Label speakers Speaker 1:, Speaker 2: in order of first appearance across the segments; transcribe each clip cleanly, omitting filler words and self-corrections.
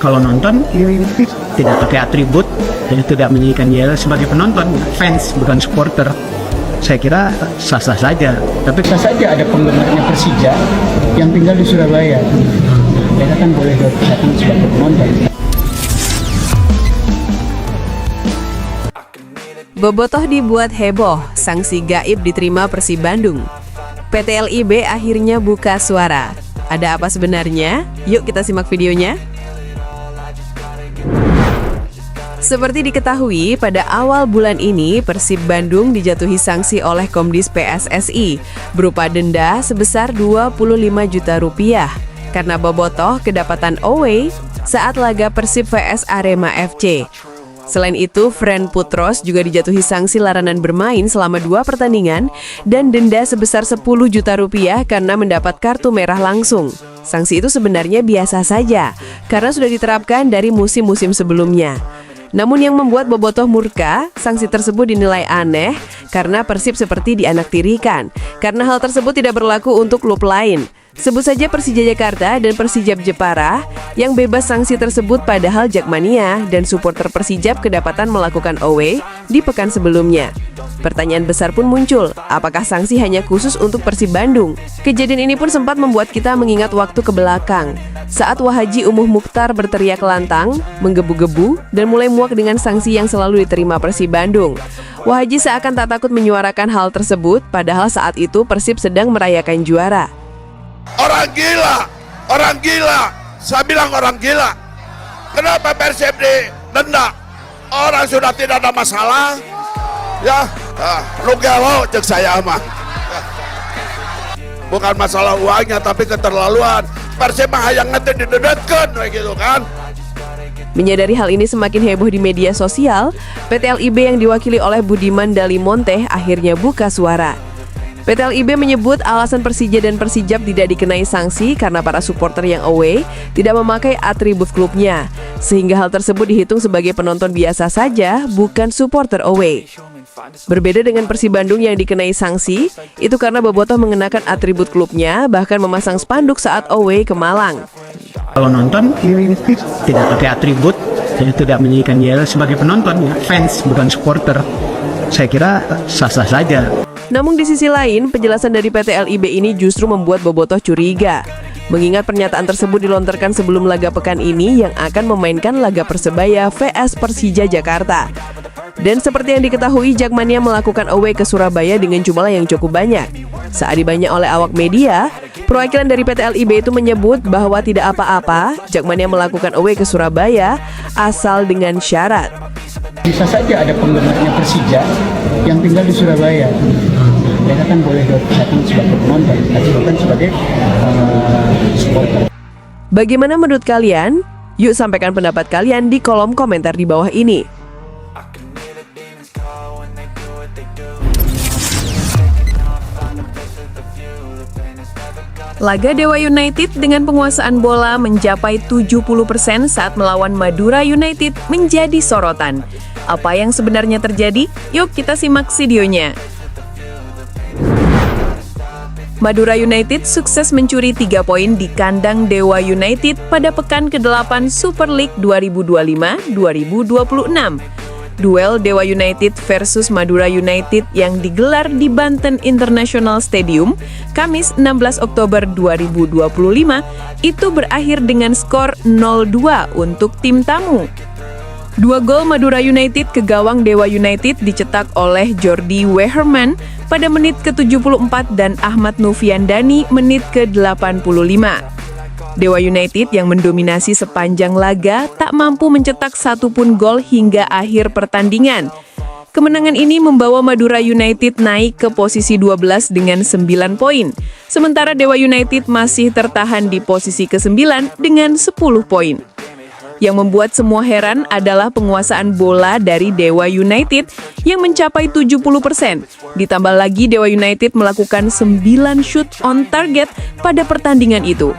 Speaker 1: Kalau nonton tidak pakai atribut dan tidak menyanyikan yel sebagai penonton, fans bukan supporter. Saya kira sah-sah saja. Tapi
Speaker 2: Bisa saja ada penggemarnya Persija yang tinggal di Surabaya. Mereka kan boleh datang sebagai penonton.
Speaker 3: Bobotoh dibuat heboh, sanksi gaib diterima Persib Bandung. PT LIB akhirnya buka suara. Ada apa sebenarnya? Yuk kita simak videonya. Seperti diketahui, pada awal bulan ini Persib Bandung dijatuhi sanksi oleh Komdis PSSI berupa denda sebesar 25 juta rupiah karena bobotoh kedapatan away saat laga Persib vs Arema FC. Selain itu, Fren Putros juga dijatuhi sanksi larangan bermain selama 2 pertandingan dan denda sebesar 10 juta rupiah karena mendapat kartu merah langsung. Sanksi itu sebenarnya biasa saja karena sudah diterapkan dari musim-musim sebelumnya. Namun yang membuat bobotoh murka, sanksi tersebut dinilai aneh karena Persib seperti dianaktirikan. Karena hal tersebut tidak berlaku untuk klub lain. Sebut saja Persija Jakarta dan Persijap Jepara yang bebas sanksi tersebut, padahal Jakmania dan supporter Persijap kedapatan melakukan away di pekan sebelumnya. Pertanyaan besar pun muncul, apakah sanksi hanya khusus untuk Persib Bandung? Kejadian ini pun sempat membuat kita mengingat waktu ke belakang. Saat Wahaji Umuh Mukhtar berteriak lantang, menggebu-gebu, dan mulai muak dengan sanksi yang selalu diterima Persib Bandung. Wahaji seakan tak takut menyuarakan hal tersebut, padahal saat itu Persib sedang merayakan juara.
Speaker 4: Orang gila, orang gila, saya bilang orang gila. Kenapa Persib didenda? Orang sudah tidak ada masalah. Ya, lu galau cek saya mah. Bukan masalah uangnya, tapi keterlaluan. Persib mah hayang ngetin didedetkeun gitu kan.
Speaker 3: Menyadari hal ini semakin heboh di media sosial, PT LIB yang diwakili oleh Budiman Dalimonte akhirnya buka suara. PT LIB menyebut alasan Persija dan Persijap tidak dikenai sanksi karena para supporter yang away tidak memakai atribut klubnya, sehingga hal tersebut dihitung sebagai penonton biasa saja, bukan supporter away. Berbeda dengan Persib Bandung yang dikenai sanksi, itu karena bobotoh mengenakan atribut klubnya, bahkan memasang spanduk saat away ke Malang.
Speaker 1: kalau nonton tidak pakai atribut dan tidak menyanyikan yel sebagai penonton, fans bukan supporter. Saya kira sah-sah saja.
Speaker 3: Namun di sisi lain, penjelasan dari PT LIB ini justru membuat bobotoh curiga. Mengingat pernyataan tersebut dilontarkan sebelum laga pekan ini yang akan memainkan laga Persebaya vs Persija Jakarta. Dan seperti yang diketahui, Jakmania melakukan away ke Surabaya dengan jumlah yang cukup banyak. Saat ditanya oleh awak media, perwakilan dari PT LIB itu menyebut bahwa tidak apa-apa Jakmania melakukan away ke Surabaya asal dengan syarat.
Speaker 2: Bisa saja ada penggemarnya Persija yang tinggal di Surabaya. Mereka kan boleh datang sebagai penonton, tapi bukan sebagai supporter.
Speaker 3: Bagaimana menurut kalian? Yuk sampaikan pendapat kalian di kolom komentar di bawah ini. Laga Dewa United dengan penguasaan bola mencapai 70% saat melawan Madura United menjadi sorotan. Apa yang sebenarnya terjadi? Yuk kita simak videonya. Madura United sukses mencuri 3 poin di kandang Dewa United pada pekan ke-8 Super League 2025-2026. Duel Dewa United versus Madura United yang digelar di Banten International Stadium, Kamis 16 Oktober 2025, itu berakhir dengan skor 0-2 untuk tim tamu. 2 gol Madura United ke gawang Dewa United dicetak oleh Jordi Weherman pada menit ke-74 dan Ahmad Nufiandani menit ke-85. Dewa United yang mendominasi sepanjang laga tak mampu mencetak satupun gol hingga akhir pertandingan. Kemenangan ini membawa Madura United naik ke posisi 12 dengan 9 poin. Sementara Dewa United masih tertahan di posisi ke-9 dengan 10 poin. Yang membuat semua heran adalah penguasaan bola dari Dewa United yang mencapai 70%. Ditambah lagi Dewa United melakukan 9 shoot on target pada pertandingan itu.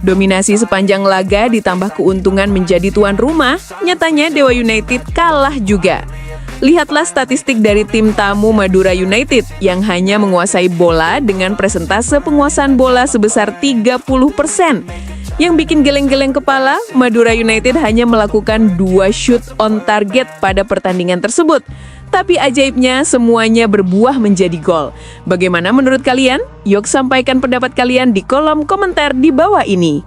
Speaker 3: Dominasi sepanjang laga ditambah keuntungan menjadi tuan rumah, nyatanya Dewa United kalah juga. Lihatlah statistik dari tim tamu Madura United yang hanya menguasai bola dengan persentase penguasaan bola sebesar 30%. Yang bikin geleng-geleng kepala, Madura United hanya melakukan 2 shoot on target pada pertandingan tersebut. Tapi ajaibnya semuanya berbuah menjadi gol. Bagaimana menurut kalian? Yuk sampaikan pendapat kalian di kolom komentar di bawah ini.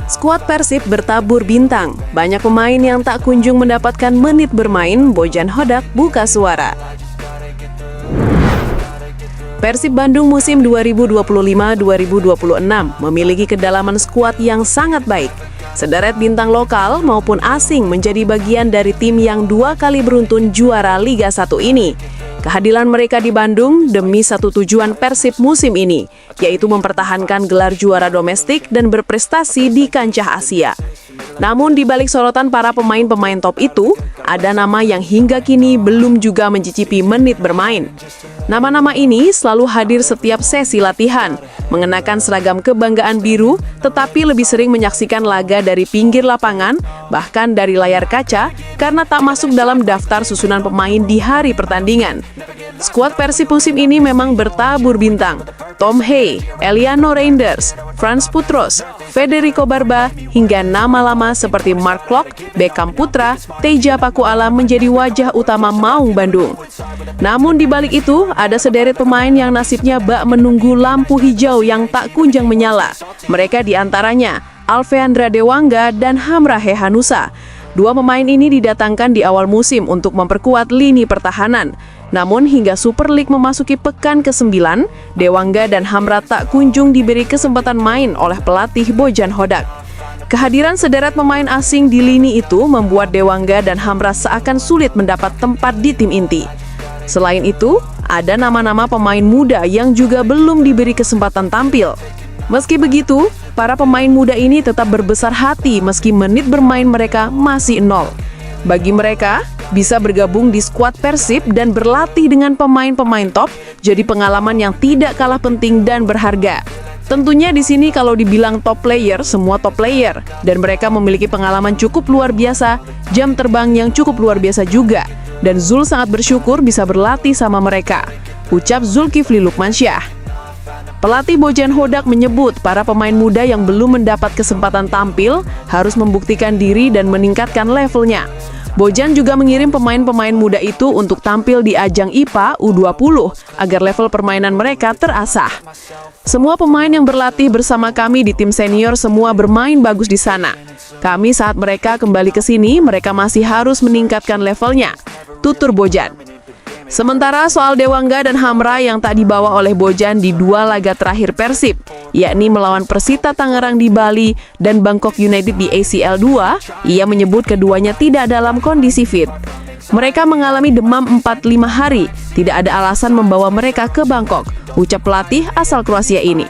Speaker 3: Skuad Persib bertabur bintang. Banyak pemain yang tak kunjung mendapatkan menit bermain, Bojan Hodak buka suara. Persib Bandung musim 2025-2026 memiliki kedalaman skuad yang sangat baik. Sederet bintang lokal maupun asing menjadi bagian dari tim yang 2 kali beruntun juara Liga 1 ini. Kehadiran mereka di Bandung demi satu tujuan Persib musim ini, yaitu mempertahankan gelar juara domestik dan berprestasi di kancah Asia. Namun di balik sorotan para pemain-pemain top itu, ada nama yang hingga kini belum juga mencicipi menit bermain. Nama-nama ini selalu hadir setiap sesi latihan, mengenakan seragam kebanggaan biru, tetapi lebih sering menyaksikan laga dari pinggir lapangan, bahkan dari layar kaca, karena tak masuk dalam daftar susunan pemain di hari pertandingan. Skuad Persib musim ini memang bertabur bintang. Tom Hey, Eliano Reinders, Frans Putros, Federico Barba, hingga nama lama seperti Mark Klok, Beckham Putra, Teja Pakualam menjadi wajah utama Maung Bandung. Namun di balik itu, ada sederet pemain yang nasibnya bak menunggu lampu hijau yang tak kunjung menyala. Mereka diantaranya Alveandra Dewangga dan Hamrahe Hanusa. 2 pemain ini didatangkan di awal musim untuk memperkuat lini pertahanan. Namun hingga Super League memasuki pekan ke-9, Dewangga dan Hamra tak kunjung diberi kesempatan main oleh pelatih Bojan Hodak. Kehadiran sederet pemain asing di lini itu membuat Dewangga dan Hamra seakan sulit mendapat tempat di tim inti. Selain itu, ada nama-nama pemain muda yang juga belum diberi kesempatan tampil. Meski begitu, para pemain muda ini tetap berbesar hati meski menit bermain mereka masih 0. Bagi mereka, bisa bergabung di skuad Persib dan berlatih dengan pemain-pemain top jadi pengalaman yang tidak kalah penting dan berharga. Tentunya di sini kalau dibilang top player, semua top player, dan mereka memiliki pengalaman cukup luar biasa, jam terbang yang cukup luar biasa juga, dan Zul sangat bersyukur bisa berlatih sama mereka, ucap Zulkifli Lukmansyah. Pelatih Bojan Hodak menyebut para pemain muda yang belum mendapat kesempatan tampil harus membuktikan diri dan meningkatkan levelnya. Bojan juga mengirim pemain-pemain muda itu untuk tampil di ajang IPA U20 agar level permainan mereka terasah. Semua pemain yang berlatih bersama kami di tim senior semua bermain bagus di sana. Kami saat mereka kembali ke sini, mereka masih harus meningkatkan levelnya, tutur Bojan. Sementara soal Dewangga dan Hamra yang tak dibawa oleh Bojan di 2 laga terakhir Persib, yakni melawan Persita Tangerang di Bali dan Bangkok United di ACL 2, ia menyebut keduanya tidak dalam kondisi fit. Mereka mengalami demam 4-5 hari, tidak ada alasan membawa mereka ke Bangkok, ucap pelatih asal Kroasia ini.